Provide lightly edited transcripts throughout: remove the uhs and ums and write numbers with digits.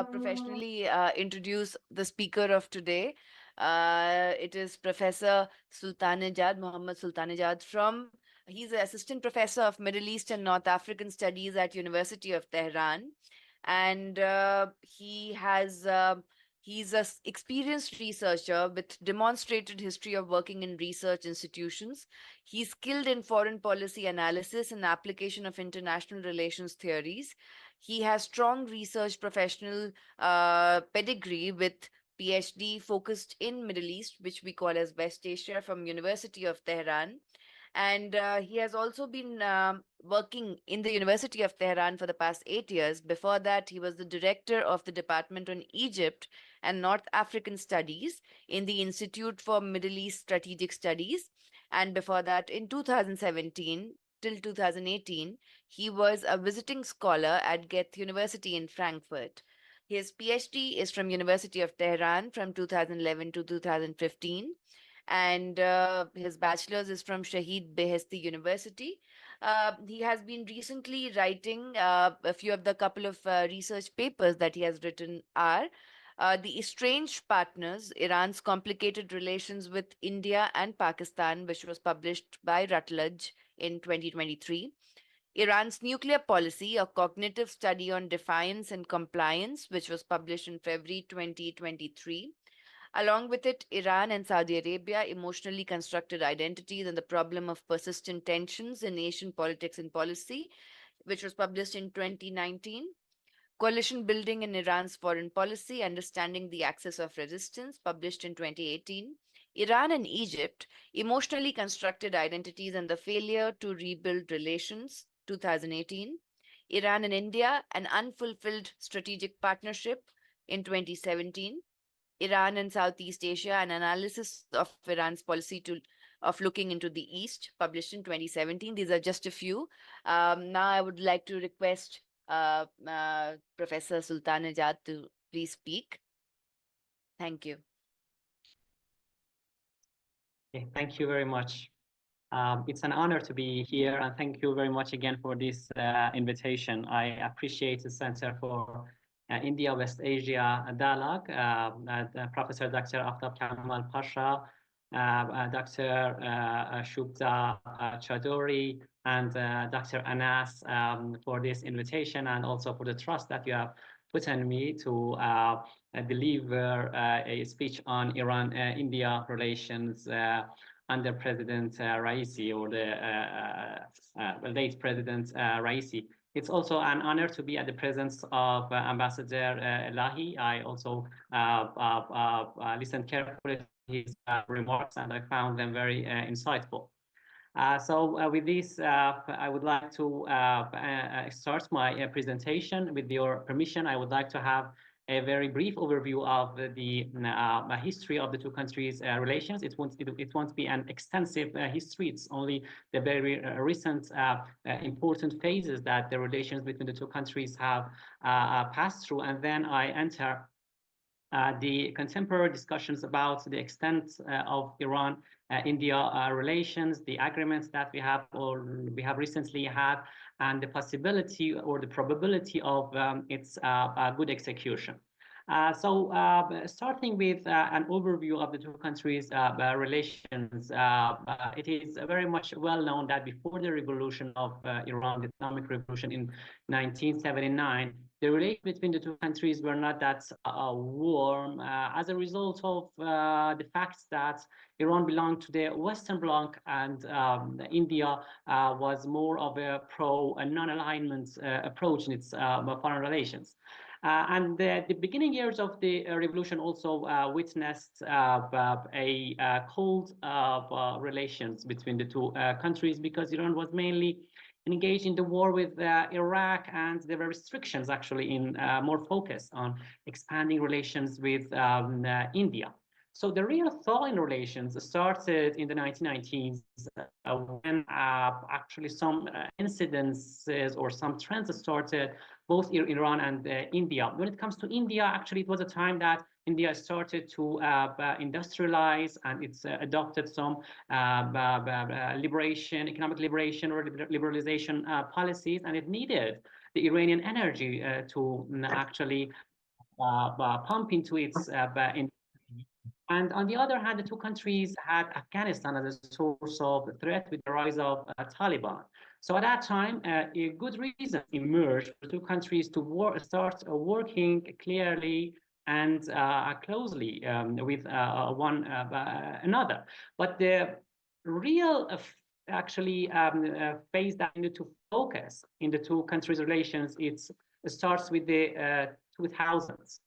professionally introduce the speaker of today. It is Professor Sultanejad, Mohammad Sultanejad he's an assistant professor of Middle East and North African Studies at University of Tehran. And he's an experienced researcher with demonstrated history of working in research institutions. He's skilled in foreign policy analysis and application of international relations theories. He has strong research professional pedigree with PhD focused in Middle East, which we call as West Asia, from University of Tehran. And he has also been working in the University of Tehran for the past 8 years. Before that, he was the director of the Department on Egypt and North African Studies in the Institute for Middle East Strategic Studies. And before that, in 2017 till 2018, he was a visiting scholar at Goethe University in Frankfurt. His PhD is from University of Tehran from 2011 to 2015, and his bachelor's is from Shaheed Behisti University. He has been recently writing a few of the couple of research papers that he has written are The Estranged Partners, Iran's Complicated Relations with India and Pakistan, which was published by Rutledge in 2023. Iran's Nuclear Policy, a cognitive study on defiance and compliance, which was published in February 2023. Along with it, Iran and Saudi Arabia, Emotionally Constructed Identities and the Problem of Persistent Tensions in Asian Politics and Policy, which was published in 2019. Coalition Building in Iran's Foreign Policy, Understanding the Axis of Resistance, published in 2018. Iran and Egypt, Emotionally Constructed Identities and the Failure to Rebuild Relations, 2018. Iran and India, An Unfulfilled Strategic Partnership, in 2017. Iran and Southeast Asia, An Analysis of Iran's Policy of Looking into the East, published in 2017. These are just a few. Now I would like to request Professor Sultanejad to please speak. Thank you. Okay, thank you very much. It's an honor to be here, and thank you very much again for this invitation. I appreciate the Center for India West Asia Dialogue, Professor Dr. Aftab Kamal Pasha, Dr. Shubda Chadori, and Dr. Anas for this invitation, and also for the trust that you have put on me to deliver a speech on Iran-India relations under President Raisi, or the late President Raisi. It's also an honor to be at the presence of Ambassador Elahi. I also listened carefully to his remarks, and I found them very insightful. So with this, I would like to start my presentation. With your permission, I would like to have a very brief overview of the history of the two countries' relations. It won't be an extensive history. It's only the very recent important phases that the relations between the two countries have passed through. And then I enter the contemporary discussions about the extent of Iran-India relations, the agreements that we have recently had, and the possibility or the probability of its good execution. So starting with an overview of the two countries' relations, it is very much well known that before the revolution of Iran, the Islamic Revolution in 1979, the relations between the two countries were not that warm as a result of the fact that Iran belonged to the Western Bloc, and India was more of a non-alignment approach in its foreign relations. And the beginning years of the revolution also witnessed a cold relations between the two countries, because Iran was mainly engaged in the war with Iraq, and there were restrictions actually in more focus on expanding relations with India. So the real thaw in relations started in the 1990s when actually some incidences or some trends started both in Iran and India. When it comes to India, actually it was a time that India started to industrialize, and it's adopted some economic liberation or liberalization policies, and it needed the Iranian energy to actually pump into its and on the other hand, the two countries had Afghanistan as a source of threat with the rise of Taliban. So at that time, a good reason emerged for the two countries to start working clearly and closely with one another. But the real actually phase that we need to focus in the two countries' relations, it starts with the 2000s,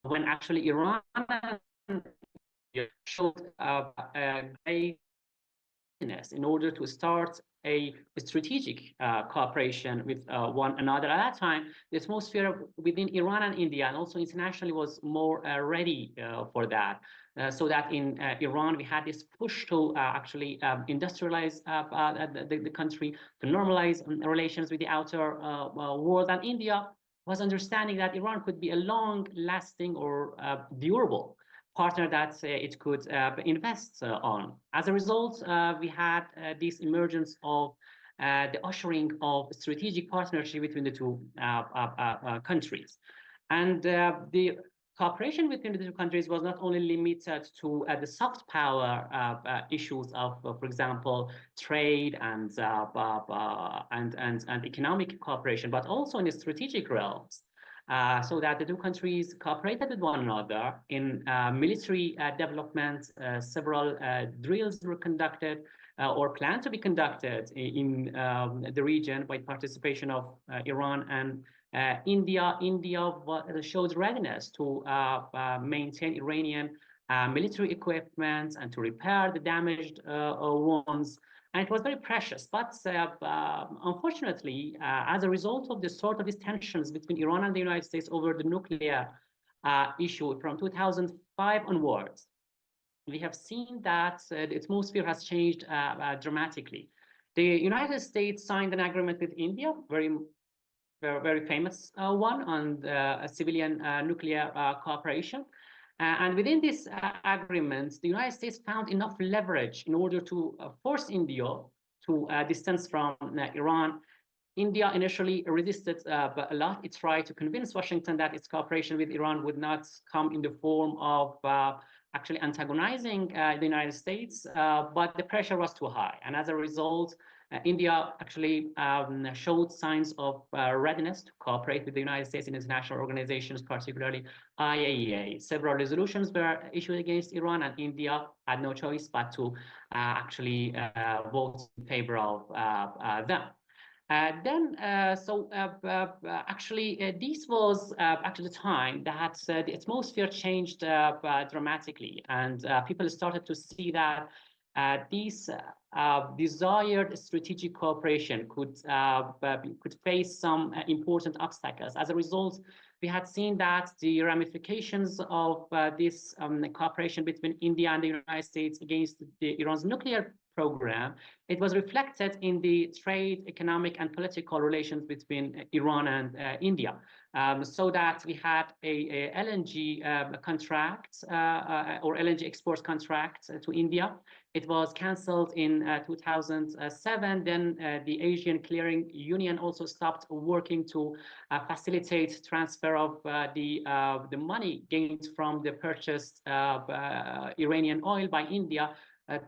when actually Iran showed a great in order to start a strategic cooperation with one another. At that time, the atmosphere within Iran and India, and also internationally, was more ready for that. So that in Iran, we had this push to actually industrialize the country, to normalize relations with the outer world. And India was understanding that Iran could be a long-lasting or durable partner that it could invest on. As a result, we had this emergence of the ushering of strategic partnership between the two countries. And the cooperation between the two countries was not only limited to the soft power issues of, for example, trade and economic cooperation, but also in the strategic realms. So that the two countries cooperated with one another in military development. Several drills were conducted or planned to be conducted in the region by participation of Iran and India. India showed readiness to maintain Iranian military equipment and to repair the damaged ones. And it was very precious. But unfortunately, as a result of the sort of these tensions between Iran and the United States over the nuclear issue from 2005 onwards, we have seen that the atmosphere has changed dramatically. The United States signed an agreement with India, very famous one, on a civilian nuclear cooperation. And within this agreement, the United States found enough leverage in order to force India to distance from Iran. India initially resisted but a lot. It tried to convince Washington that its cooperation with Iran would not come in the form of actually antagonizing the United States, but the pressure was too high. And as a result, India actually showed signs of readiness to cooperate with the United States in international organizations, particularly IAEA. Several resolutions were issued against Iran, and India had no choice but to actually vote in favor of them. Actually, this was actually the time that the atmosphere changed dramatically, and people started to see that this desired strategic cooperation could face some important obstacles. As a result, we had seen that the ramifications of this cooperation between India and the United States against Iran's nuclear program, it was reflected in the trade, economic, and political relations between Iran and India. So that we had a LNG contract or LNG export contract to India. It was cancelled in 2007. Then the Asian Clearing Union also stopped working to facilitate transfer of the money gained from the purchased Iranian oil by India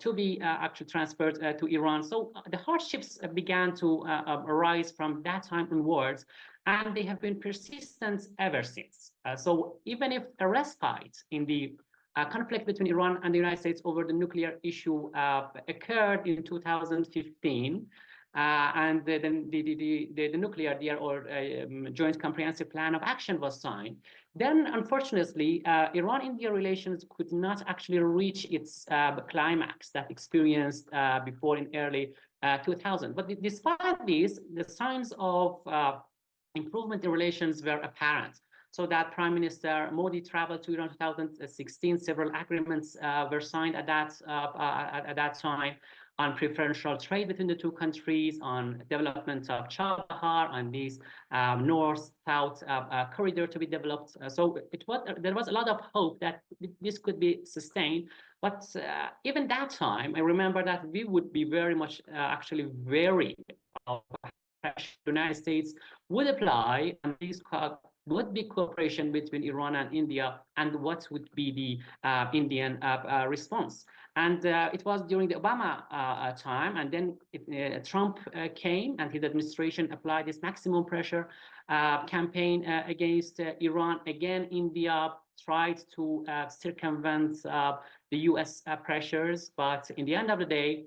to be actually transferred to Iran. So the hardships began to arise from that time onwards, and they have been persistent ever since. So even if a respite in the conflict between Iran and the United States over the nuclear issue occurred in 2015, and then the nuclear deal or joint comprehensive plan of action was signed. Then, unfortunately, Iran-India relations could not actually reach its climax that experienced before in early 2000. But despite this, the signs of improvement in relations were apparent. So that Prime Minister Modi traveled to Iran in 2016. Several agreements were signed at that time on preferential trade between the two countries, on development of Chabahar, on this north-south corridor to be developed. So there was a lot of hope that this could be sustained. But even that time, I remember that we would be very much actually wary of the United States would apply on these would be cooperation between Iran and India, and what would be the Indian response. And it was during the Obama time, and then Trump came, and his administration applied this maximum pressure campaign against Iran. Again, India tried to circumvent the US pressures, but in the end of the day,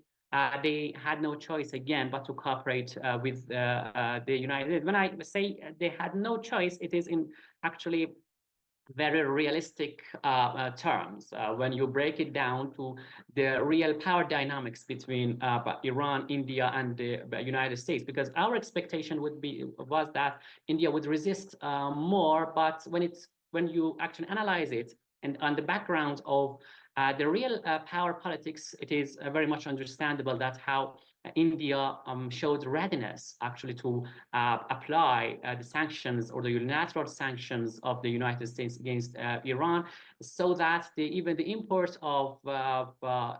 they had no choice again but to cooperate with the United States. When I say they had no choice, it is in actually very realistic terms. When you break it down to the real power dynamics between Iran, India, and the United States, because our expectation was that India would resist more, but when you actually analyze it and on the background of the real power politics, it is very much understandable that how India showed readiness actually to apply the sanctions or the unilateral sanctions of the United States against Iran, so that even the import of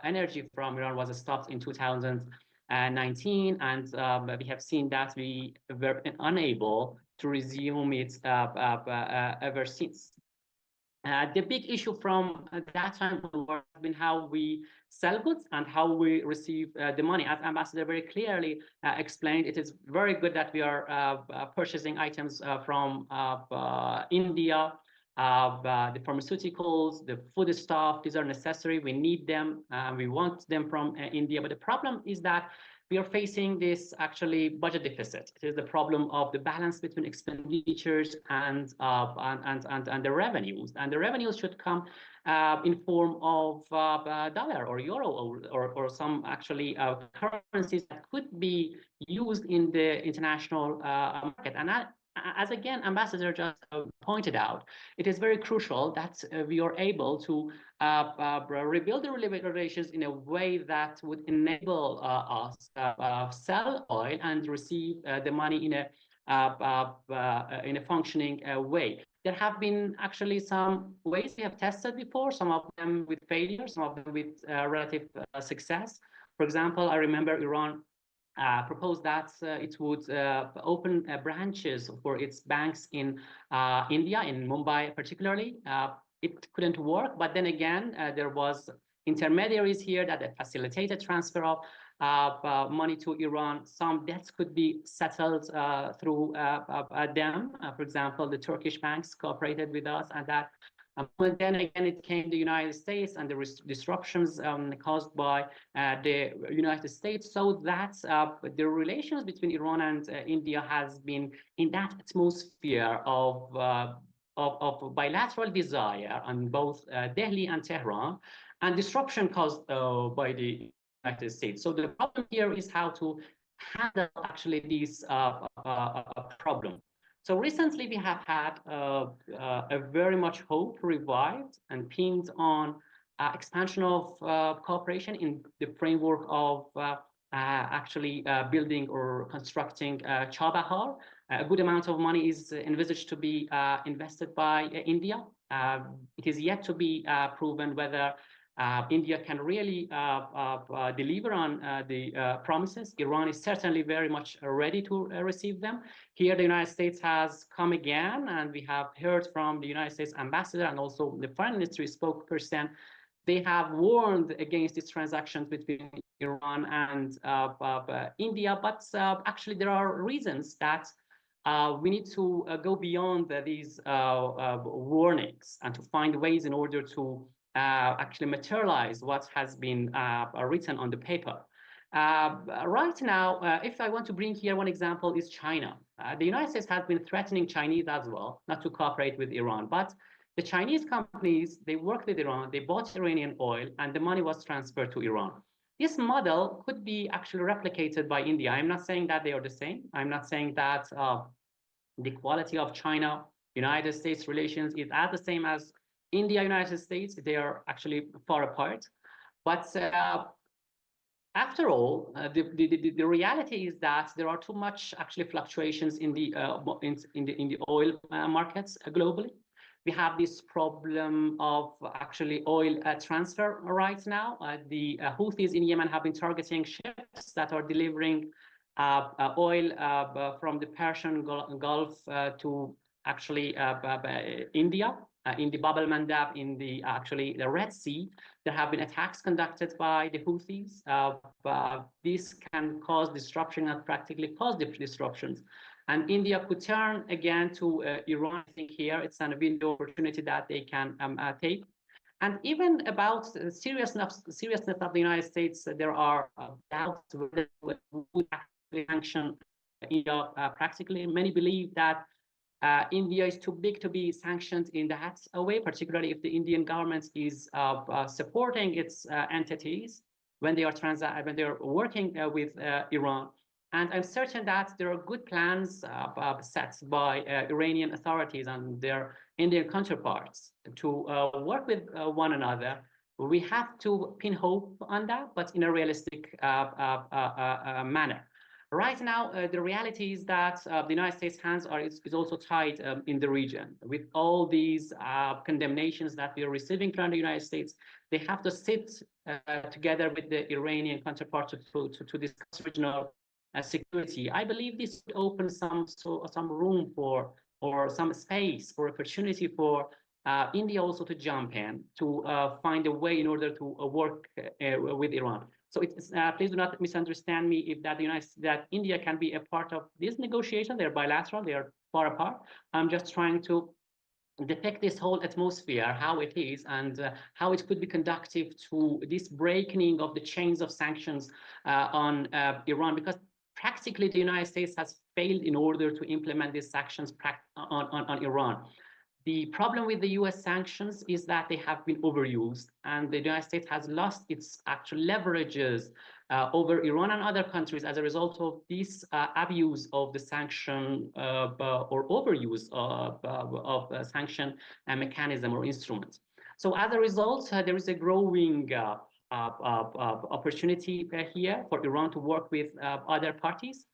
energy from Iran was stopped in 2019, and we have seen that we were unable to resume it ever since. The big issue from that time onward has been how we sell goods and how we receive the money. As Ambassador very clearly explained, it is very good that we are purchasing items from India, the pharmaceuticals, the food stuff. These are necessary. We need them. We want them from India. But the problem is that we are facing this actually budget deficit. It is the problem of the balance between expenditures and the revenues. And the revenues should come in form of dollar or euro or some actually currencies that could be used in the international market. And as again, Ambassador just pointed out, it is very crucial that we are able to rebuild the relations in a way that would enable us sell oil and receive the money in a functioning way. There have been actually some ways we have tested before, some of them with failure, some of them with relative success. For example, I remember Iran proposed that it would open branches for its banks in India, in Mumbai particularly. It couldn't work, but then again, there was intermediaries here that facilitated transfer of money to Iran. Some debts could be settled through them. For example, the Turkish banks cooperated with us, and that. But then again, it came the United States and the disruptions caused by the United States, so that the relations between Iran and India has been in that atmosphere of bilateral desire on both Delhi and Tehran, and disruption caused by the United States. So the problem here is how to handle actually these problem. So recently we have had a very much hope revived and pinned on expansion of cooperation in the framework of actually building or constructing Chabahar. A good amount of money is envisaged to be invested by India. It is yet to be proven whether India can really deliver on the promises. Iran is certainly very much ready to receive them. Here, the United States has come again, and we have heard from the United States ambassador and also the foreign ministry spokesperson. They have warned against these transactions between Iran and India, but actually there are reasons that we need to go beyond these warnings and to find ways in order to actually materialize what has been written on the paper. Right now, if I want to bring here one example is China. The United States has been threatening Chinese as well not to cooperate with Iran, but the Chinese companies, they worked with Iran, they bought Iranian oil, and the money was transferred to Iran. This model could be actually replicated by India. I'm not saying that they are the same. I'm not saying that the quality of China-United States relations is as the same as India-United States. They are actually far apart. But after all, the reality is that there are too much actually fluctuations in the oil markets globally. We have this problem of actually oil transfer right now. The Houthis in Yemen have been targeting ships that are delivering oil from the Persian Gulf to actually India, in the Bab el-Mandab, in the actually the Red Sea. There have been attacks conducted by the Houthis. This can cause disruption and practically cause disruptions. And India could turn again to Iran. I think here it's a window opportunity that they can take. And even about the seriousness of the United States, there are doubts whether we would actually sanction India practically. Many believe that India is too big to be sanctioned in that way, particularly if the Indian government is supporting its entities when they are working with Iran. And I'm certain that there are good plans set by Iranian authorities and their Indian counterparts to work with one another. We have to pin hope on that, but in a realistic manner. Right now, the reality is that the United States' hands is also tied in the region. With all these condemnations that we are receiving from the United States, they have to sit together with the Iranian counterpart to discuss regional security. I believe this would open some room for or some space for opportunity for India also to jump in to find a way in order to work with Iran. So it's please do not misunderstand me if that India can be a part of this negotiation. They're bilateral, they are far apart. I'm just trying to depict this whole atmosphere, how it is, and how it could be conductive to this breaking of the chains of sanctions on Iran, because practically the United States has failed in order to implement these sanctions on Iran. The problem with the US sanctions is that they have been overused, and the United States has lost its actual leverages over Iran and other countries as a result of this abuse of the sanction or overuse of sanction mechanism or instrument. So as a result, there is a growing opportunity here for Iran to work with other parties.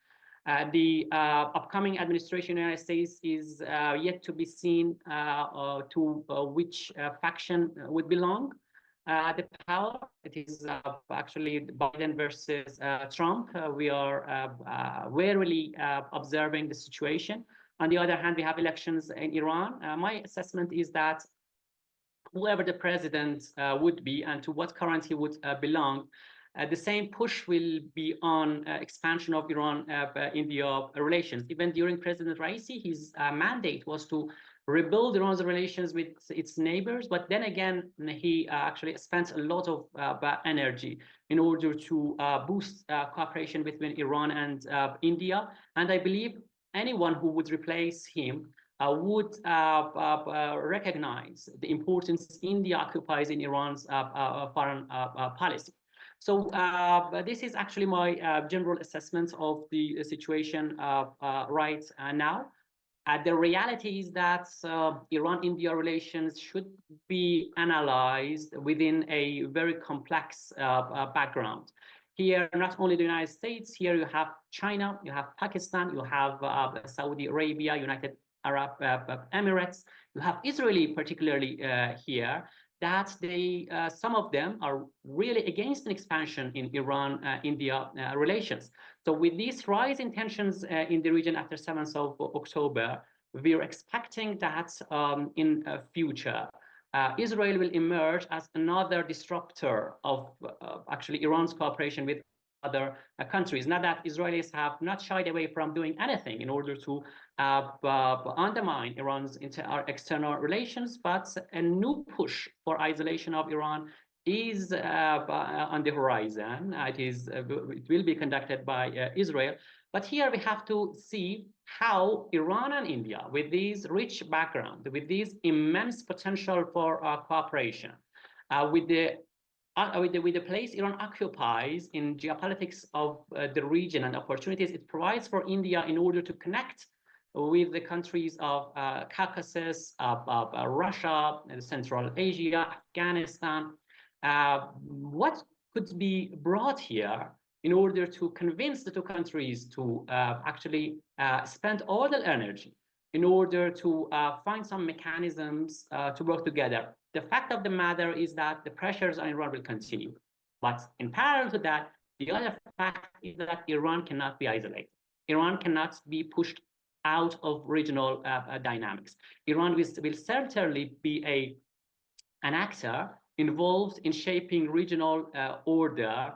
The upcoming administration in the United States is yet to be seen to which faction would belong the power. It is actually Biden versus Trump. We are warily observing the situation. On the other hand, we have elections in Iran. My assessment is that whoever the president would be and to what current he would belong, the same push will be on expansion of Iran-India relations. Even during President Raisi, his mandate was to rebuild Iran's relations with its neighbors. But then again, he actually spent a lot of energy in order to boost cooperation between Iran and India. And I believe anyone who would replace him would recognize the importance India occupies in Iran's foreign policy. So this is actually my general assessment of the situation right now. The reality is that Iran-India relations should be analyzed within a very complex background. Here, not only the United States, here you have China, you have Pakistan, you have Saudi Arabia, United Arab Emirates, you have Israeli particularly here, that they, some of them are really against an expansion in Iran-India relations. So with these rising tensions in the region after 7th of October, we are expecting that in future, Israel will emerge as another disruptor of actually Iran's cooperation with other countries. Not that Israelis have not shied away from doing anything in order to undermine Iran's external relations, but a new push for isolation of Iran is on the horizon. It will be conducted by Israel. But here we have to see how Iran and India, with this rich background, with this immense potential for cooperation, with the place Iran occupies in geopolitics of the region and opportunities it provides for India in order to connect with the countries of Caucasus, Russia, Central Asia, Afghanistan. What could be brought here in order to convince the two countries to actually spend all their energy in order to find some mechanisms to work together? The fact of the matter is that the pressures on Iran will continue. But in parallel to that, the other fact is that Iran cannot be isolated. Iran cannot be pushed out of regional dynamics. Iran will certainly be an actor involved in shaping regional order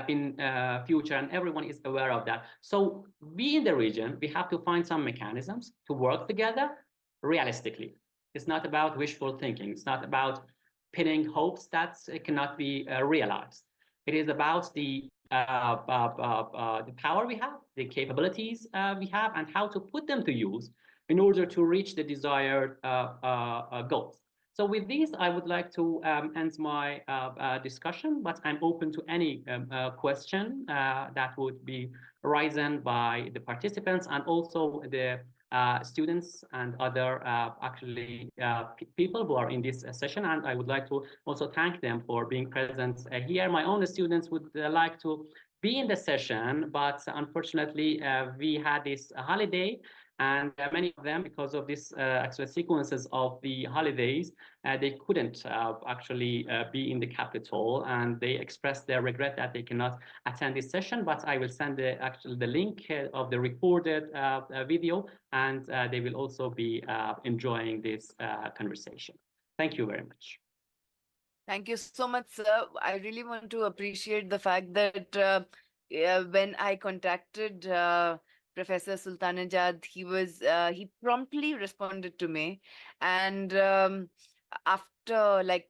in future, and everyone is aware of that. So we in the region, we have to find some mechanisms to work together realistically. It's not about wishful thinking. It's not about pinning hopes that cannot be realized. It is about the power we have, the capabilities we have, and how to put them to use in order to reach the desired goals. So with this, I would like to end my discussion, but I'm open to any question that would be arisen by the participants and also the students and other people who are in this session. And I would like to also thank them for being present here. My own students would like to be in the session, but unfortunately, we had this holiday, and many of them, because of this actual sequences of the holidays, they couldn't actually be in the capital, and they expressed their regret that they cannot attend this session. But I will send the link of the recorded video, and they will also be enjoying this conversation. Thank you very much. Thank you so much, sir. I really want to appreciate the fact that when I contacted Professor Sultanejad, he promptly responded to me, and after like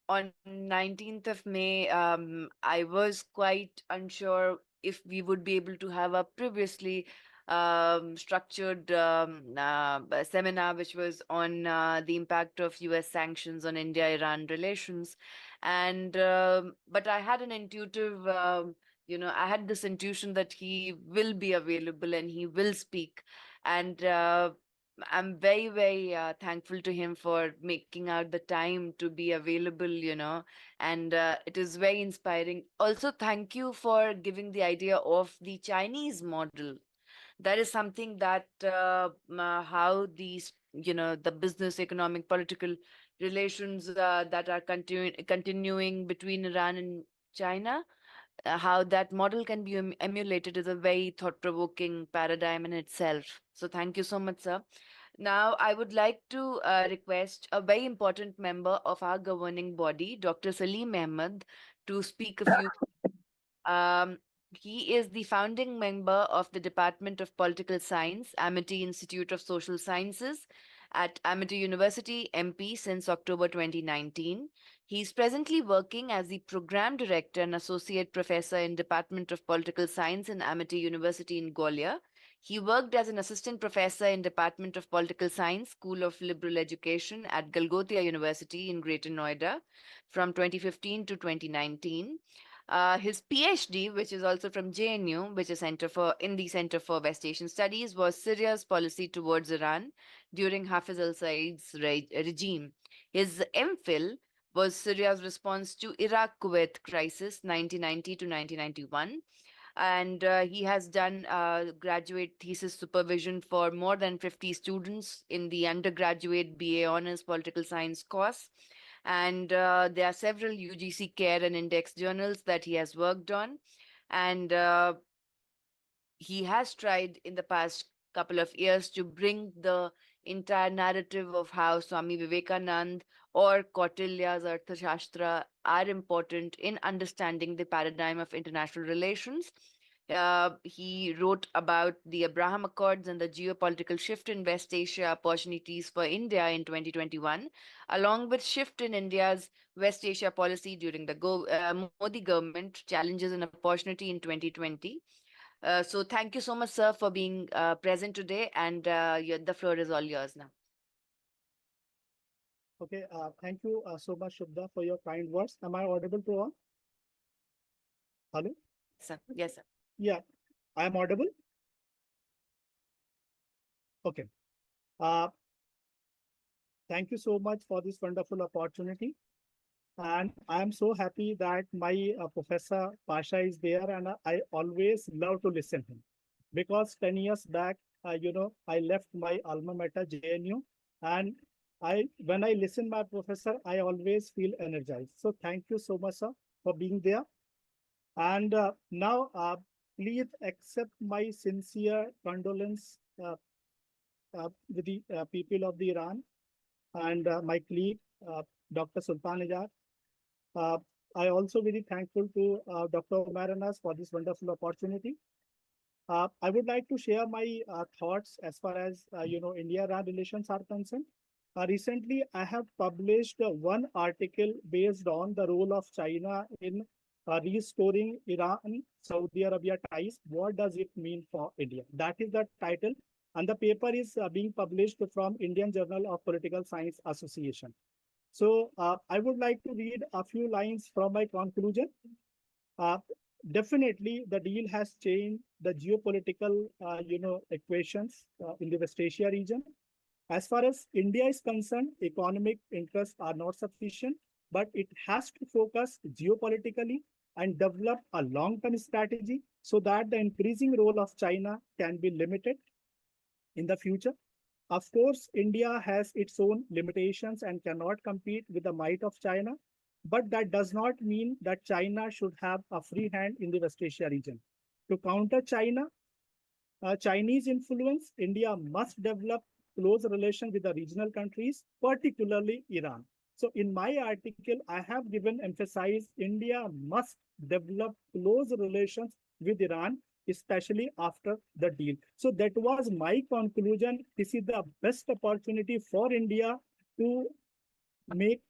on 19th of May, I was quite unsure if we would be able to have a previously structured seminar, which was on the impact of US sanctions on India-Iran relations. And but I had an intuitive, I had this intuition that he will be available and he will speak. And I'm very, very thankful to him for making out the time to be available, and it is very inspiring. Also, thank you for giving the idea of the Chinese model. That is something that how these, the business, economic, political relations that are continuing between Iran and China, how that model can be emulated is a very thought-provoking paradigm in itself. So thank you so much, sir. Now, I would like to request a very important member of our governing body, Dr. Salim Ahmed, to speak a few. Um, he is the founding member of the Department of Political Science, Amity Institute of Social Sciences at Amity University, MP, since October 2019. He is presently working as the Program Director and Associate Professor in Department of Political Science in Amity University in Gwalior. He worked as an Assistant Professor in Department of Political Science, School of Liberal Education at Galgotia University in Greater Noida from 2015 to 2019. His PhD, which is also from JNU, which is in the Center for West Asian Studies, was Syria's policy towards Iran during Hafiz al-Said's regime. His MPhil was Syria's response to Iraq-Kuwait crisis 1990 to 1991. And he has done graduate thesis supervision for more than 50 students in the undergraduate BA Honors Political Science course. And there are several UGC care and index journals that he has worked on. And he has tried in the past couple of years to bring the entire narrative of how Swami Vivekanand or Kautilya's Arthashastra are important in understanding the paradigm of international relations. He wrote about the Abraham Accords and the geopolitical shift in West Asia opportunities for India in 2021, along with shift in India's West Asia policy during the Modi government, challenges and opportunity in 2020. So thank you so much, sir, for being present today, and the floor is all yours now. Okay, thank you so much, Shubda, for your kind words. Am I audible to all? Hello? Sir. Yes, sir. Yeah, I am audible. Okay. Uh, Thank you so much for this wonderful opportunity. And I am so happy that my Professor Pasha is there, and I always love to listen to him. Because 10 years back, I left my alma mater, JNU, and when I listen my professor, I always feel energized. So thank you so much, sir, for being there. And now, please accept my sincere condolence with the people of the Iran and my colleague, Dr. Sultanejad. Uh, I also very thankful to Dr. Umar Anas for this wonderful opportunity. I would like to share my thoughts as far as India-Iran relations are concerned. Recently, I have published one article based on the role of China in restoring Iran-Saudi Arabia ties. What does it mean for India? That is the title, and the paper is being published from Indian Journal of Political Science Association. So I would like to read a few lines from my conclusion. Uh, Definitely, the deal has changed the geopolitical, equations in the West Asia region. As far as India is concerned, economic interests are not sufficient, but it has to focus geopolitically and develop a long-term strategy so that the increasing role of China can be limited in the future. Of course, India has its own limitations and cannot compete with the might of China, but that does not mean that China should have a free hand in the West Asia region. To counter Chinese influence, India must develop close relations with the regional countries, particularly Iran. So in my article, I have given emphasize India must develop close relations with Iran, especially after the deal. So that was my conclusion. This is the best opportunity for India to make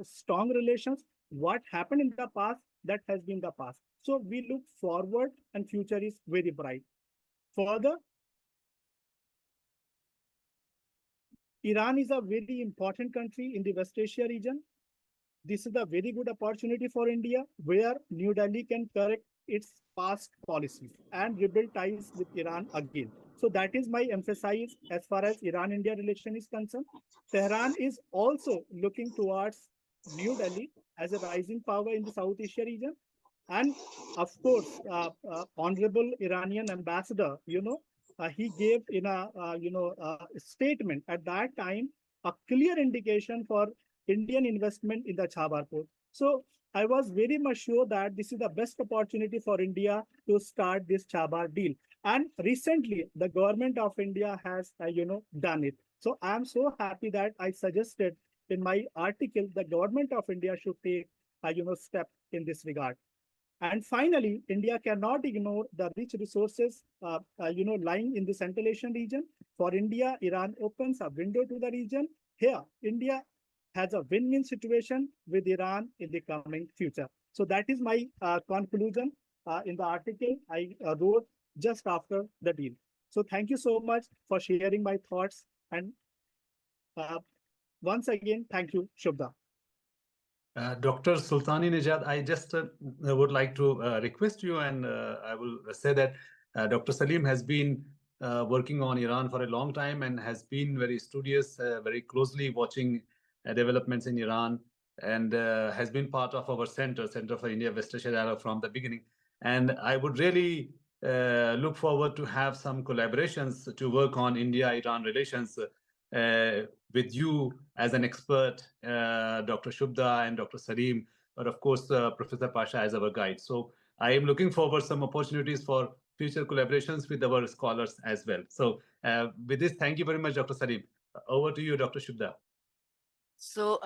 strong relations. What happened in the past, that has been the past. So we look forward and future is very bright. Further, Iran is a very important country in the West Asia region. This is a very good opportunity for India, where New Delhi can correct its past policies and rebuild ties with Iran again. So that is my emphasis as far as Iran-India relation is concerned. Tehran is also looking towards New Delhi as a rising power in the South Asia region. And of course, Honorable Iranian ambassador, he gave in a statement at that time a clear indication for Indian investment in the Chabhar port. So I was very much sure that this is the best opportunity for India to start this Chabhar deal. And recently, the government of India has, done it. So I am so happy that I suggested in my article the government of India should take, step in this regard. And finally, India cannot ignore the rich resources, lying in the Central Asian region. For India, Iran opens a window to the region. Here, India has a win-win situation with Iran in the coming future. So that is my conclusion in the article I wrote just after the deal. So thank you so much for sharing my thoughts. And once again, thank you, Shubha. Dr. Sultaninejad, I just would like to request you, and I will say that Dr. Salim has been working on Iran for a long time and has been very studious, very closely watching developments in Iran, and has been part of our Center for India West Asia Dialogue from the beginning. And I would really look forward to have some collaborations to work on India-Iran relations with you as an expert, Dr. Shubda and Dr. Salim, but of course, Professor Pasha as our guide. So I am looking forward some opportunities for future collaborations with our scholars as well. So with this, thank you very much, Dr. Salim. Over to you, Dr. Shubda. So,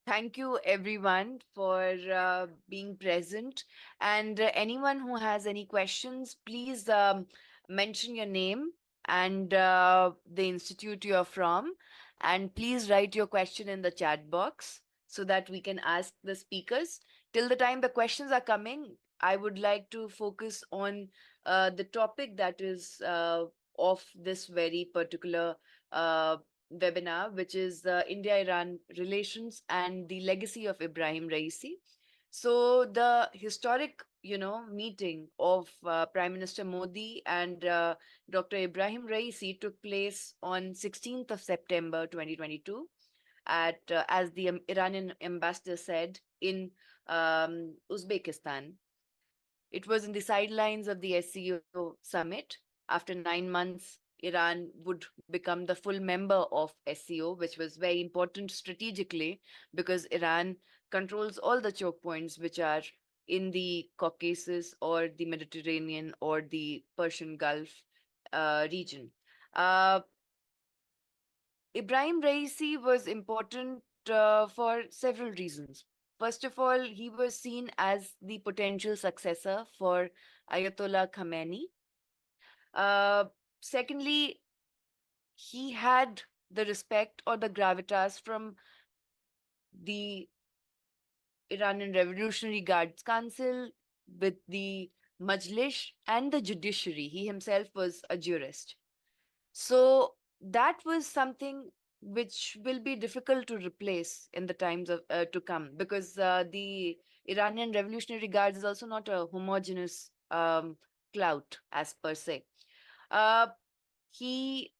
thank you everyone for being present. And anyone who has any questions, please mention your name and the institute you're from. And please write your question in the chat box so that we can ask the speakers. Till the time the questions are coming, I would like to focus on the topic that is of this very particular webinar, which is India-Iran relations and the legacy of Ibrahim Raisi. So the historic, meeting of Prime Minister Modi and Dr. Ibrahim Raisi took place on 16th of September 2022 at, as the Iranian ambassador said, in Uzbekistan. It was in the sidelines of the SCO summit. After 9 months, Iran would become the full member of SCO, which was very important strategically because Iran controls all the choke points which are in the Caucasus or the Mediterranean or the Persian Gulf region. Ibrahim Raisi was important for several reasons. First of all, he was seen as the potential successor for Ayatollah Khamenei. Uh, Secondly, he had the respect or the gravitas from the Iranian Revolutionary Guards Council, with the Majlis and the judiciary. He himself was a jurist. So that was something which will be difficult to replace in the times of to come, because the Iranian Revolutionary Guards is also not a homogeneous clout as per se. Uh, he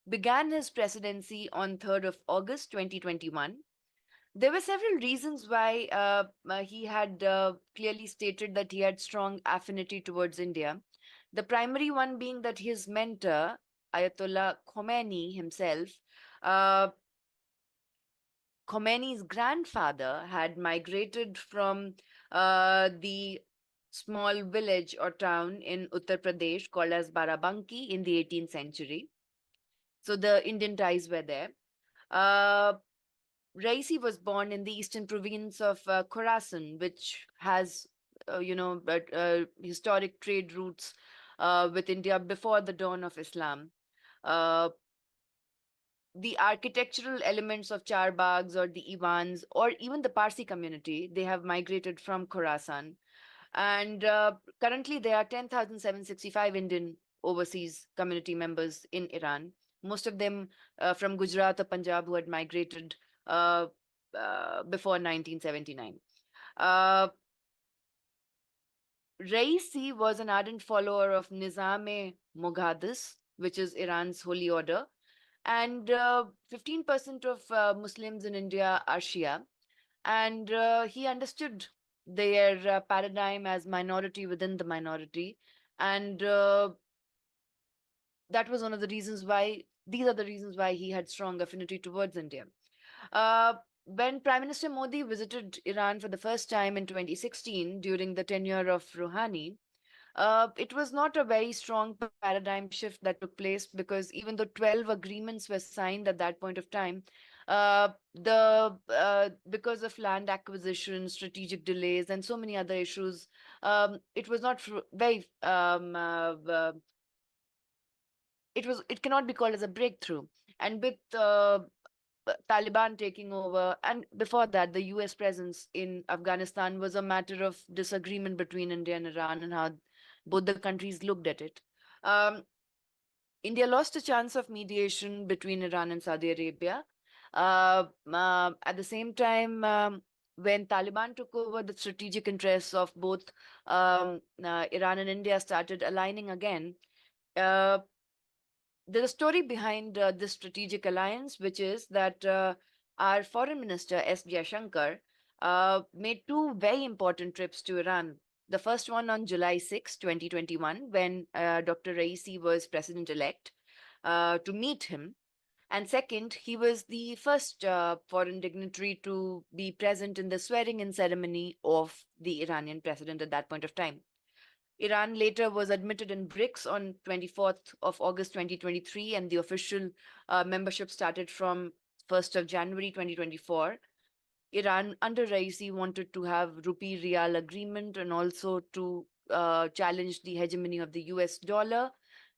began his presidency on 3rd of August 2021. There were several reasons why he had clearly stated that he had strong affinity towards India. The primary one being that his mentor, Ayatollah Khomeini himself, uh, Khomeini's grandfather had migrated from the small village or town in Uttar Pradesh called as Barabanki in the 18th century. So the Indian ties were there. Uh, Raisi was born in the eastern province of Khorasan, which has, historic trade routes with India before the dawn of Islam. Uh, the architectural elements of Charbags or the Ivans or even the Parsi community, they have migrated from Khorasan. And currently, there are 10,765 Indian overseas community members in Iran, most of them from Gujarat or Punjab who had migrated uh, before 1979. Uh, Raisi was an ardent follower of Nizam-e Mughadis, which is Iran's holy order, and 15% of Muslims in India are Shia, and he understood their paradigm as minority within the minority, and that was one of the reasons why these are the reasons why he had strong affinity towards India. uh, when Prime Minister Modi visited Iran for the first time in 2016 during the tenure of Rouhani, it was not a very strong paradigm shift that took place, because even though 12 agreements were signed at that point of time, the because of land acquisition, strategic delays, and so many other issues, it was not very it cannot be called as a breakthrough. And with Taliban taking over, and before that, the US presence in Afghanistan was a matter of disagreement between India and Iran and how both the countries looked at it. Um, India lost a chance of mediation between Iran and Saudi Arabia. At the same time, when Taliban took over, the strategic interests of both Iran and India started aligning again. Uh, there's a story behind this strategic alliance, which is that our foreign minister, S. Jaishankar, made two very important trips to Iran. The first one on July 6, 2021, when Dr. Raisi was president elect, to meet him. And second, he was the first foreign dignitary to be present in the swearing in ceremony of the Iranian president at that point of time. Iran later was admitted in BRICS on 24th of August 2023, and the official membership started from 1st of January 2024. Iran under Raisi wanted to have rupee real agreement and also to challenge the hegemony of the US dollar.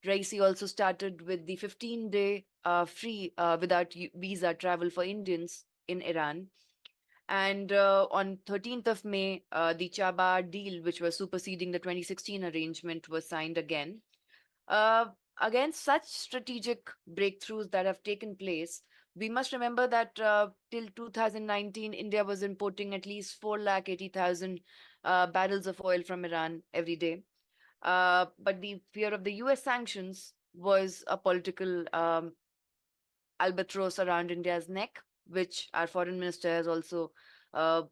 Raisi also started with the 15-day free without visa travel for Indians in Iran. And on 13th of May, the Chabar deal, which was superseding the 2016 arrangement, was signed again. Uh, Against such strategic breakthroughs that have taken place, we must remember that till 2019, India was importing at least 480,000 barrels of oil from Iran every day. But the fear of the US sanctions was a political albatross around India's neck, which our foreign minister has also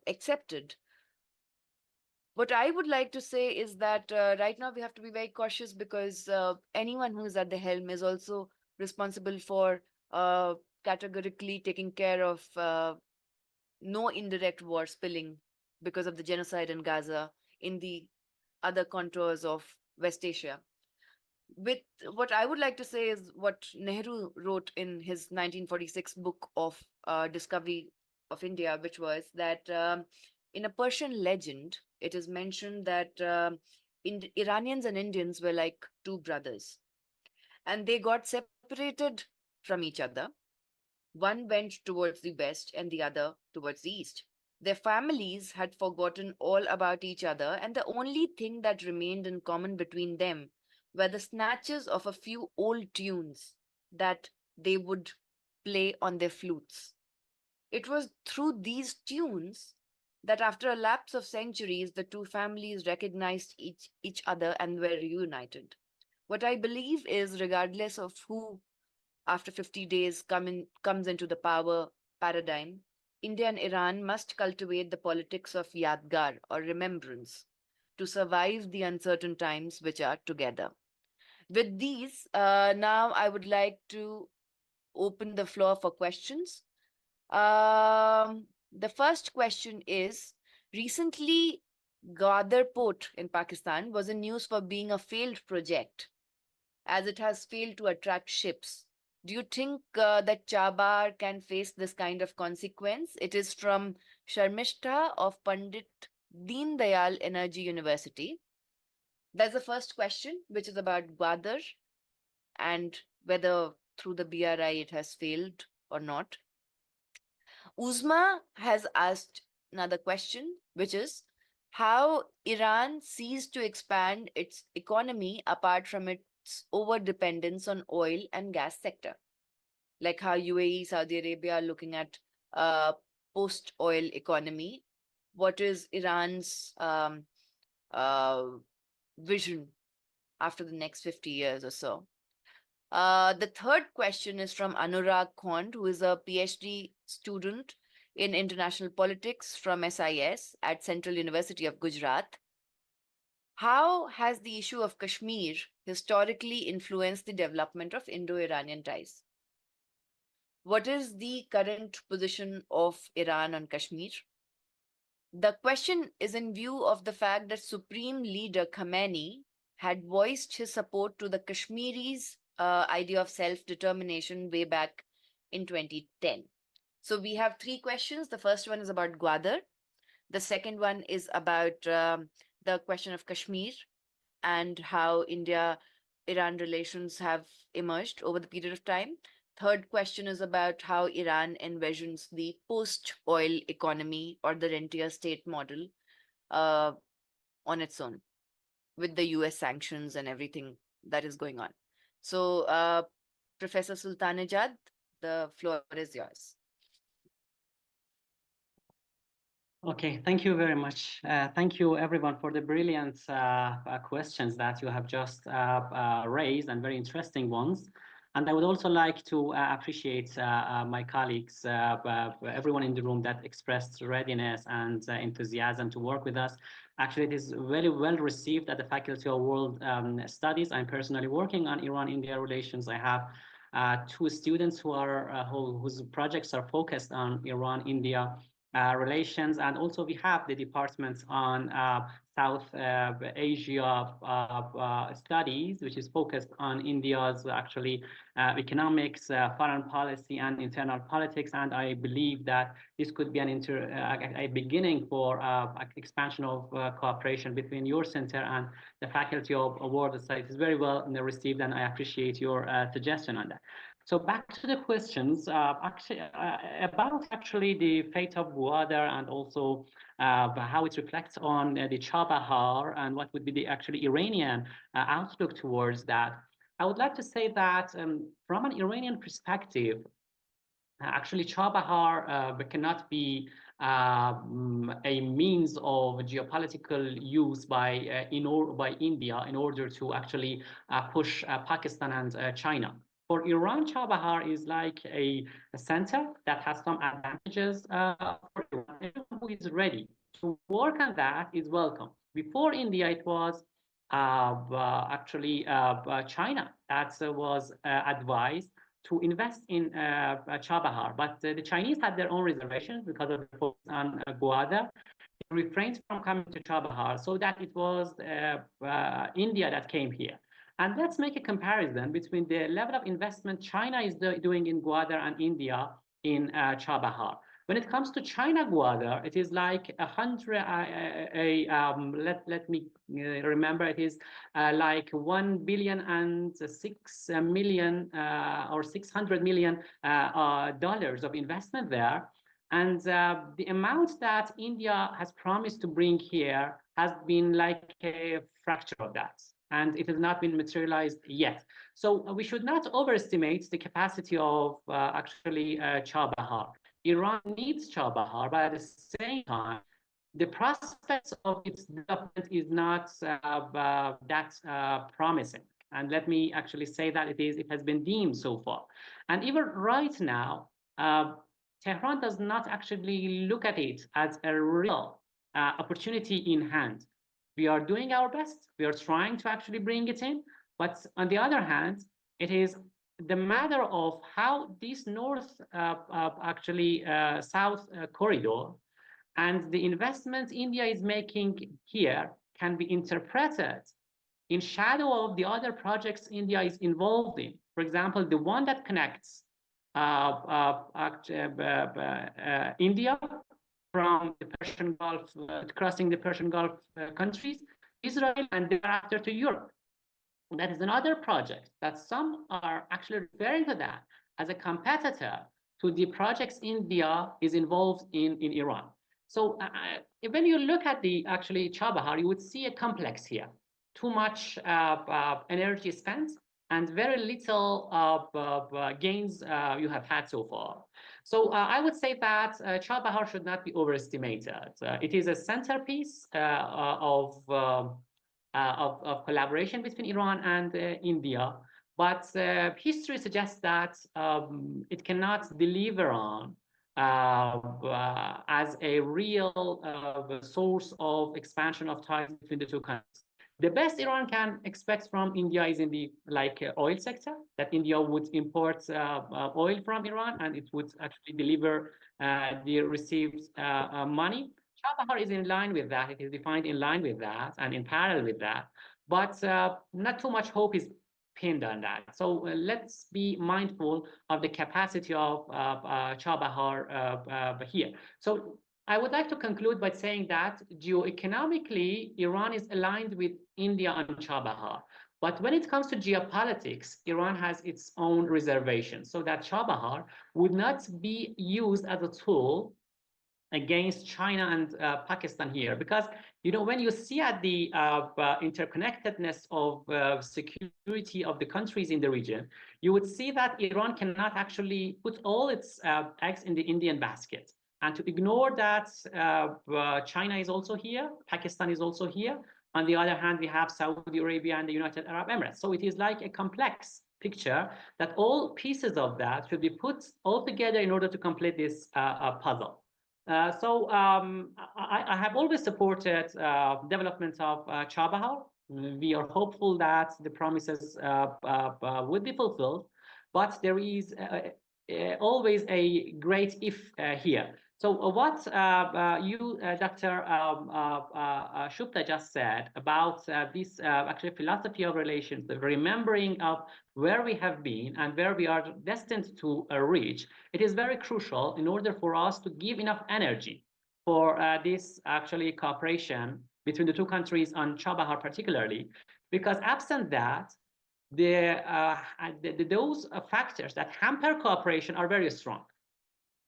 accepted. What I would like to say is that right now we have to be very cautious, because anyone who is at the helm is also responsible for categorically taking care of no indirect war spilling because of the genocide in Gaza, in the other contours of West Asia. with what I would like to say is what Nehru wrote in his 1946 book of Discovery of India, which was that in a Persian legend, it is mentioned that Iranians and Indians were like two brothers, and they got separated from each other. One went towards the west and the other towards the east. Their families had forgotten all about each other, and the only thing that remained in common between them were the snatches of a few old tunes that they would play on their flutes. It was through these tunes that, after a lapse of centuries, the two families recognized each other and were reunited. What I believe is, regardless of who after 50 days comes into the power paradigm, India and Iran must cultivate the politics of Yadgar or remembrance to survive the uncertain times which are together. With these, now I would like to open the floor for questions. The first question is, recently, Gwadar Port in Pakistan was in news for being a failed project as it has failed to attract ships. Do you think that Chabar can face this kind of consequence? It is from Sharmishta of Pandit Deen Dayal Energy University. That's the first question, which is about Gwadar and whether through the BRI it has failed or not. Uzma has asked another question, which is how Iran sees to expand its economy apart from its over dependence on oil and gas sector, like how UAE, Saudi Arabia are looking at post-oil economy. What is Iran's uh, vision after the next 50 years or so? The third question is from Anurag Khond, who is a PhD student in international politics from SIS at Central University of Gujarat. How has the issue of Kashmir historically influenced the development of Indo-Iranian ties? What is the current position of Iran on Kashmir? The question is in view of the fact that Supreme Leader Khamenei had voiced his support to the Kashmiris' idea of self-determination way back in 2010. So we have three questions. The first one is about Gwadar. The second one is about the question of Kashmir and how India-Iran relations have emerged over the period of time. Third question is about how Iran envisions the post-oil economy or the rentier state model on its own, with the US sanctions and everything that is going on. So, Professor Sultanejad, the floor is yours. Okay, thank you very much. Thank you everyone for the brilliant questions that you have just raised, and very interesting ones. And I would also like to appreciate my colleagues, everyone in the room that expressed readiness and enthusiasm to work with us. Actually, it is very well received at the Faculty of World Studies. I'm personally working on Iran-India relations. I have two students whose projects are focused on Iran-India relations, and also we have the department on South Asia studies, which is focused on India's actually economics, foreign policy, and internal politics. And I believe that this could be a beginning for expansion of cooperation between your center and the Faculty of World Studies. It's very well received, and I appreciate your suggestion on that. So back to the questions, about actually the fate of Gwadar, and also how it reflects on the Chabahar, and what would be the actually Iranian outlook towards that. I would like to say that from an Iranian perspective, actually Chabahar cannot be a means of geopolitical use by India in order to actually push Pakistan and China. For Iran, Chabahar is like a center that has some advantages for Iran. Anyone who is ready to work on that is welcome. Before India, it was actually China that was advised to invest in Chabahar, but the Chinese had their own reservations because of the focus on Gwadar. They refrained from coming to Chabahar, so that it was India that came here. And let's make a comparison between the level of investment China is doing in Gwadar and India in Chabahar. When it comes to China Gwadar, it is like 100. Let me remember. It is like 1,006,000,000 or 600 million dollars of investment there. And the amount that India has promised to bring here has been like a fraction of that, and it has not been materialized yet. So we should not overestimate the capacity of actually Chabahar. Iran needs Chabahar, but at the same time, the prospects of its development is not that promising. And let me actually say that it has been deemed so far. And even right now, Tehran does not actually look at it as a real opportunity in hand. We are doing our best. We are trying to actually bring it in. But on the other hand, it is the matter of how this south corridor and the investment India is making here can be interpreted in shadow of the other projects India is involved in. For example, the one that connects India from the Persian Gulf, crossing the Persian Gulf countries, Israel, and thereafter to Europe. That is another project that some are actually referring to that as a competitor to the projects India is involved in Iran. So when you look at the actually Chabahar, you would see a complex here. Too much energy spent and very little gains you have had so far. So I would say that Chabahar should not be overestimated. It is a centerpiece of collaboration between Iran and India, but history suggests that it cannot deliver on as a real source of expansion of ties between the two countries. The best Iran can expect from India is in the oil sector, that India would import oil from Iran and it would actually deliver the received money. Chabahar is in line with that. It is defined in line with that and in parallel with that, but not too much hope is pinned on that. So let's be mindful of the capacity of Chabahar here. So I would like to conclude by saying that geoeconomically, Iran is aligned with India on Chabahar. But when it comes to geopolitics, Iran has its own reservations, so that Chabahar would not be used as a tool against China and Pakistan here, because when you see at the interconnectedness of security of the countries in the region, you would see that Iran cannot actually put all its eggs in the Indian basket, and to ignore that China is also here, Pakistan is also here. On the other hand, we have Saudi Arabia and the United Arab Emirates. So it is like a complex picture that all pieces of that should be put all together in order to complete this puzzle. So I have always supported development of Chabahar. We are hopeful that the promises would be fulfilled, but there is always a great if here. So what you, Dr. Shupta, just said about this actually philosophy of relations, the remembering of where we have been and where we are destined to reach, it is very crucial in order for us to give enough energy for this actually cooperation between the two countries on Chabahar particularly, because absent that, those factors that hamper cooperation are very strong.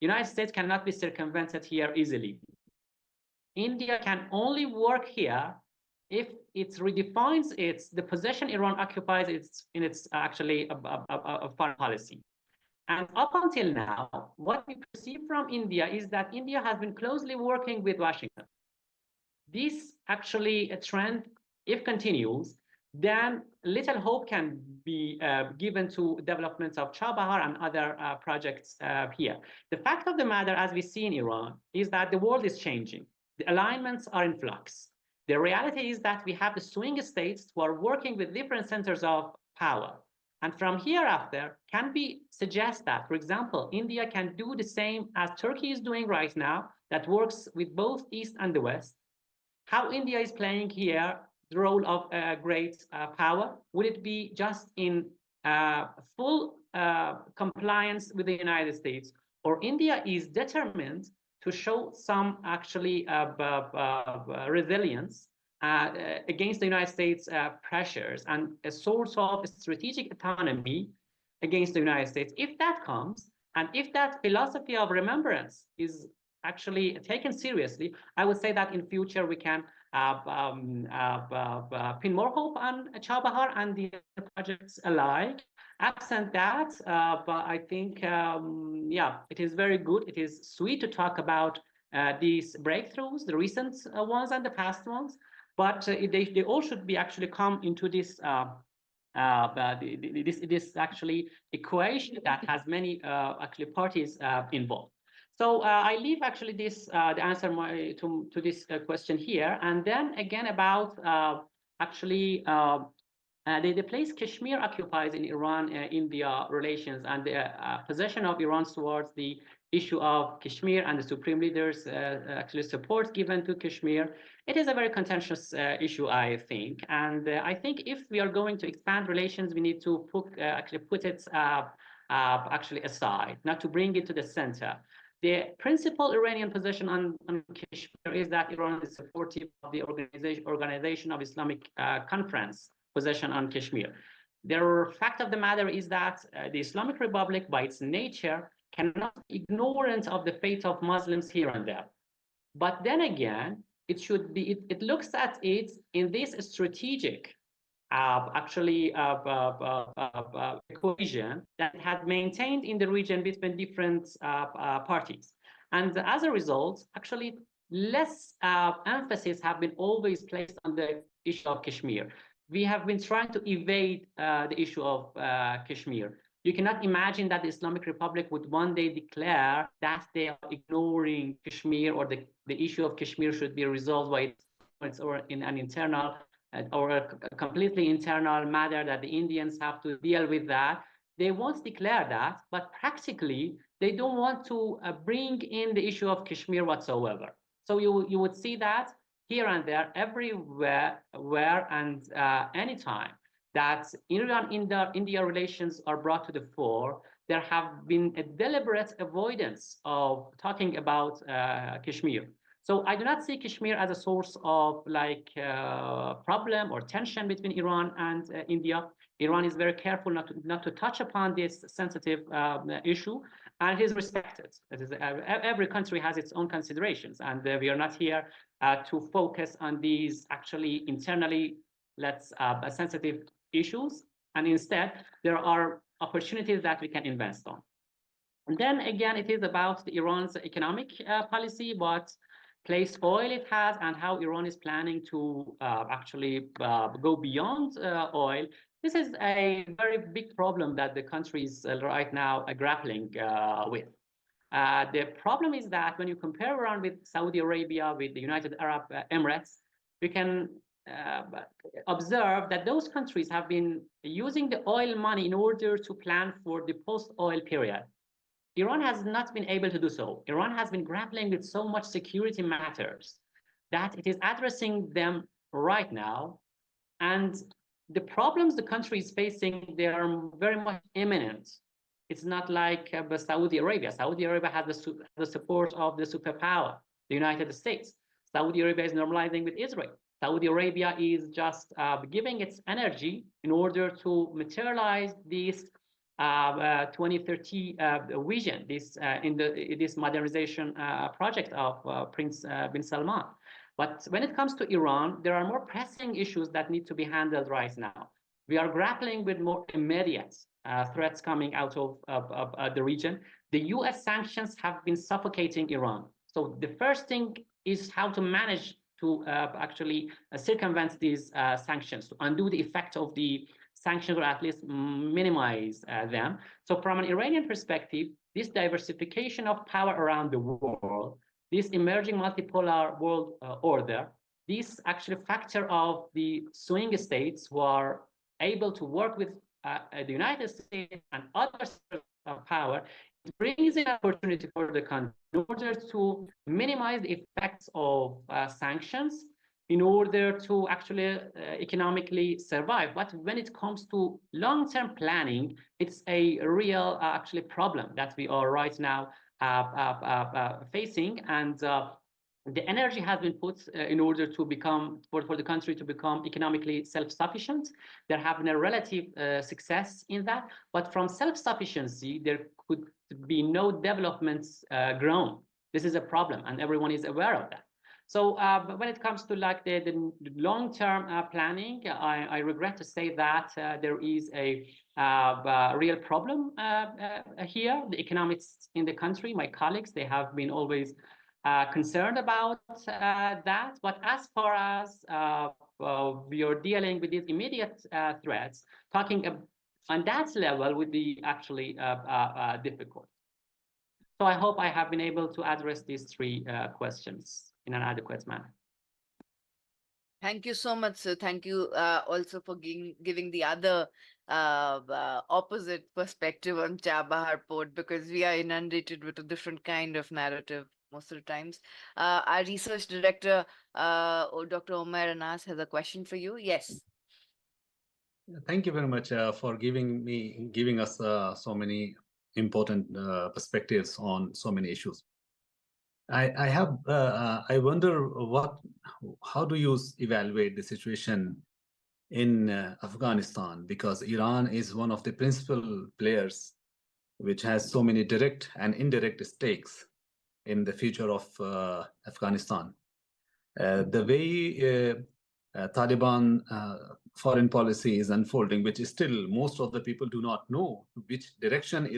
United States cannot be circumvented here easily. India can only work here if it redefines the position Iran occupies in its actually foreign policy. And up until now, what we perceive from India is that India has been closely working with Washington. This actually a trend, if continues, then little hope can be given to developments of Chabahar and other projects here. The fact of the matter, as we see in Iran, is that the world is changing. The alignments are in flux. The reality is that we have the swing states who are working with different centers of power. And from hereafter, can we suggest that, for example, India can do the same as Turkey is doing right now, that works with both East and the West? How India is playing here the role of great power? Would it be just in full compliance with the United States, or India is determined to show some actually resilience against the United States pressures and a sort of strategic autonomy against the United States? If that comes, and if that philosophy of remembrance is actually taken seriously, I would say that in future we can pin more hope on Chabahar and the other projects alike. Absent that, but I think, yeah, it is very good. It is sweet to talk about these breakthroughs, the recent ones and the past ones, but they all should be actually come into this this actually equation that has many actually parties involved. So I leave actually this the answer to this question here, and then again about actually the place Kashmir occupies in Iran-India relations and the possession of Iran towards the issue of Kashmir and the supreme leaders actually support given to Kashmir. It is a very contentious issue, I think, and I think if we are going to expand relations, we need to actually put it actually aside, not to bring it to the center. The principal Iranian position on Kashmir is that Iran is supportive of the Organization of Islamic Conference position on Kashmir. The fact of the matter is that the Islamic Republic, by its nature, cannot be ignorant of the fate of Muslims here and there. But then again, it should be, it looks at it in this strategic equation that it had maintained in the region between different parties. And as a result, actually less emphasis have been always placed on the issue of Kashmir. We have been trying to evade the issue of Kashmir. You cannot imagine that the Islamic Republic would one day declare that they are ignoring Kashmir, or the issue of Kashmir should be resolved by its or in an internal or a completely internal matter that the Indians have to deal with that. They won't declare that, but practically they don't want to bring in the issue of Kashmir whatsoever. So you would see that here and there, everywhere, where and anytime that Iran-India relations are brought to the fore, there have been a deliberate avoidance of talking about Kashmir. So I do not see Kashmir as a source of like problem or tension between Iran and India. Iran is very careful not to touch upon this sensitive issue, and it is respected. It is, every country has its own considerations, and we are not here to focus on these actually internally sensitive issues, and instead there are opportunities that we can invest on. And then again, it is about Iran's economic policy, what place oil it has, and how Iran is planning to actually go beyond oil. This is a very big problem that the country is right now grappling with. The problem is that when you compare Iran with Saudi Arabia, with the United Arab Emirates, you can observe that those countries have been using the oil money in order to plan for the post-oil period. Iran has not been able to do so. Iran has been grappling with so much security matters that it is addressing them right now. And the problems the country is facing, they are very much imminent. It's not like Saudi Arabia. Saudi Arabia has the support of the superpower, the United States. Saudi Arabia is normalizing with Israel. Saudi Arabia is just giving its energy in order to materialize this 2030 vision, this modernization project of Prince bin Salman. But when it comes to Iran, there are more pressing issues that need to be handled right now. We are grappling with more immediate threats coming out of the region. The US sanctions have been suffocating Iran. So the first thing is how to manage to actually circumvent these sanctions, to undo the effect of the sanctions, or at least minimize them. So from an Iranian perspective, this diversification of power around the world, this emerging multipolar world order, this actually factor of the swing states who are able to work with the United States and other power, it brings an opportunity for the country in order to minimize the effects of sanctions, in order to actually economically survive. But when it comes to long-term planning, it's a real actually problem that we are right now facing. And the energy has been put in order to become, for the country to become economically self-sufficient. There have been a relative success in that, but from self-sufficiency, there could be no developments grown. This is a problem, and everyone is aware of that. So but when it comes to like the long-term planning, I regret to say that there is a real problem here. The economists in the country, my colleagues, they have been always concerned about that. But as far as we are dealing with these immediate threats, talking on that level would be actually difficult. So I hope I have been able to address these three questions in an adequate manner. Thank you so much, sir. Thank you also for giving the other opposite perspective on Chabahar Port, because we are inundated with a different kind of narrative most of the times. Our research director, Dr. Omer Anas, has a question for you. Yes. Thank you very much for giving us so many important perspectives on so many issues. I wonder how do you evaluate the situation in Afghanistan, because Iran is one of the principal players which has so many direct and indirect stakes in the future of Afghanistan. The way Taliban foreign policy is unfolding, which is still most of the people do not know which direction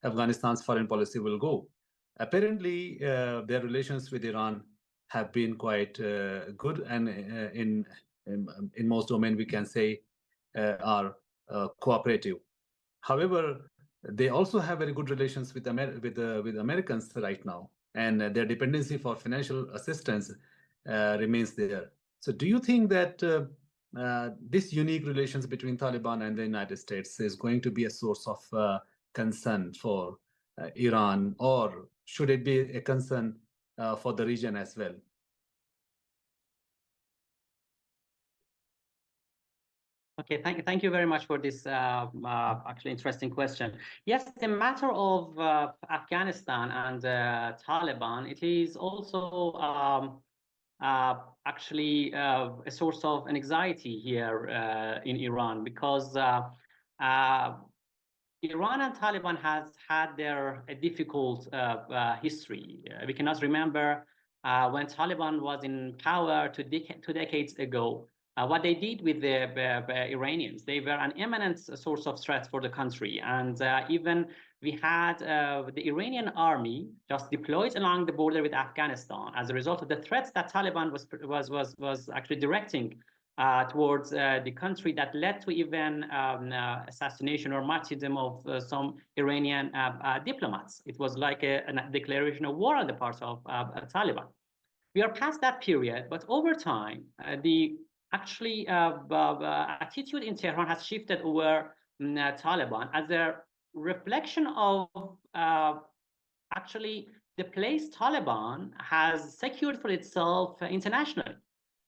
Afghanistan's foreign policy will go. Apparently, their relations with Iran have been quite good, and in most domains we can say are cooperative. However, they also have very good relations with Americans right now, and their dependency for financial assistance remains there. So, do you think that this unique relations between Taliban and the United States is going to be a source of concern for Iran, or should it be a concern for the region as well? Okay, thank you very much for this actually interesting question. Yes, the matter of Afghanistan and Taliban, it is also actually a source of anxiety here in Iran, because Iran and Taliban has had their difficult history. We cannot remember when Taliban was in power 2 decades ago, what they did with the Iranians. They were an imminent source of threat for the country. And even we had the Iranian army just deployed along the border with Afghanistan as a result of the threats that Taliban was actually directing towards the country, that led to even assassination or martyrdom of some Iranian diplomats. It was like a declaration of war on the part of Taliban. We are past that period, but over time, the actually attitude in Tehran has shifted over Taliban as a reflection of actually the place Taliban has secured for itself internationally.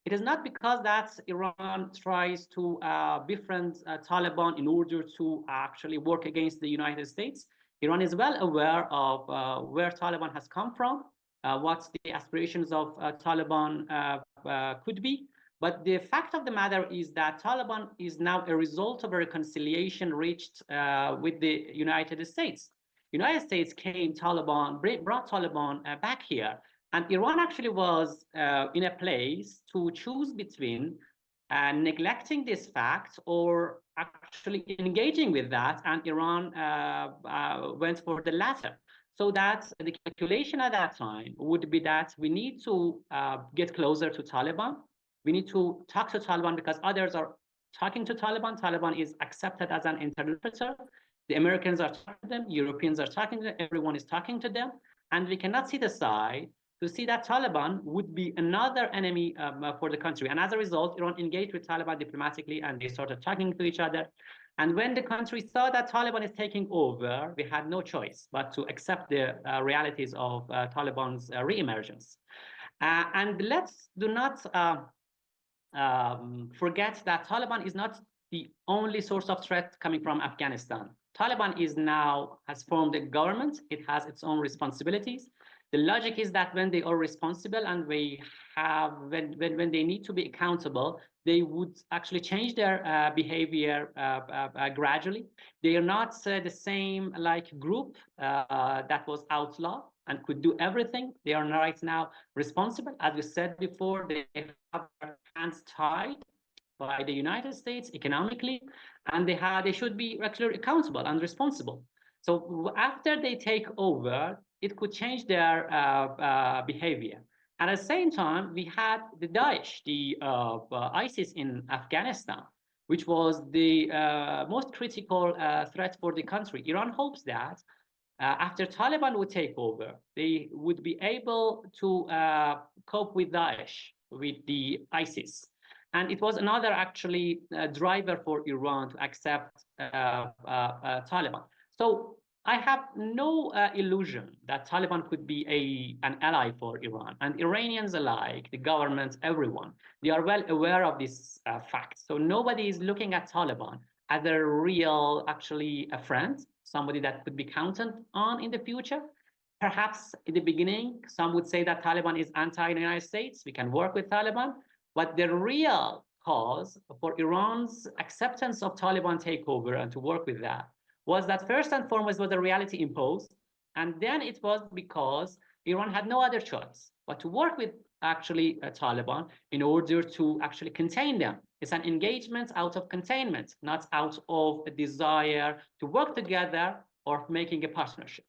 It is not because that Iran tries to befriend Taliban in order to actually work against the United States. Iran is well aware of where Taliban has come from, what the aspirations of Taliban could be. But the fact of the matter is that Taliban is now a result of a reconciliation reached with the United States. United States brought Taliban back here. And Iran actually was in a place to choose between neglecting this fact or actually engaging with that, and Iran went for the latter. So that the calculation at that time would be that we need to get closer to Taliban. We need to talk to Taliban because others are talking to Taliban. Taliban is accepted as an interlocutor. The Americans are talking to them. Europeans are talking to them. Everyone is talking to them. And we cannot sit aside to see that Taliban would be another enemy for the country. And as a result, Iran engaged with Taliban diplomatically, and they started talking to each other. And when the country saw that Taliban is taking over, we had no choice but to accept the realities of Taliban's re-emergence. And let's do not forget that Taliban is not the only source of threat coming from Afghanistan. Taliban has formed a government. It has its own responsibilities. The logic is that when they are responsible and when they need to be accountable, they would actually change their behavior gradually. They are not the same like group that was outlawed and could do everything. They are right now responsible. As we said before, they have their hands tied by the United States economically, and they should be actually accountable and responsible. So after they take over, it could change their behavior. At the same time, we had the Daesh, the ISIS in Afghanistan, which was the most critical threat for the country. Iran hopes that after Taliban would take over, they would be able to cope with Daesh, with the ISIS. And it was another actually driver for Iran to accept Taliban. So I have no illusion that Taliban could be an ally for Iran. And Iranians alike, the government, everyone, they are well aware of this fact. So nobody is looking at Taliban as a real, actually, a friend, somebody that could be counted on in the future. Perhaps in the beginning, some would say that Taliban is anti-United States. We can work with Taliban. But the real cause for Iran's acceptance of Taliban takeover and to work with that was that first and foremost was the reality imposed. And then it was because Iran had no other choice but to work with actually Taliban in order to actually contain them. It's an engagement out of containment, not out of a desire to work together or making a partnership.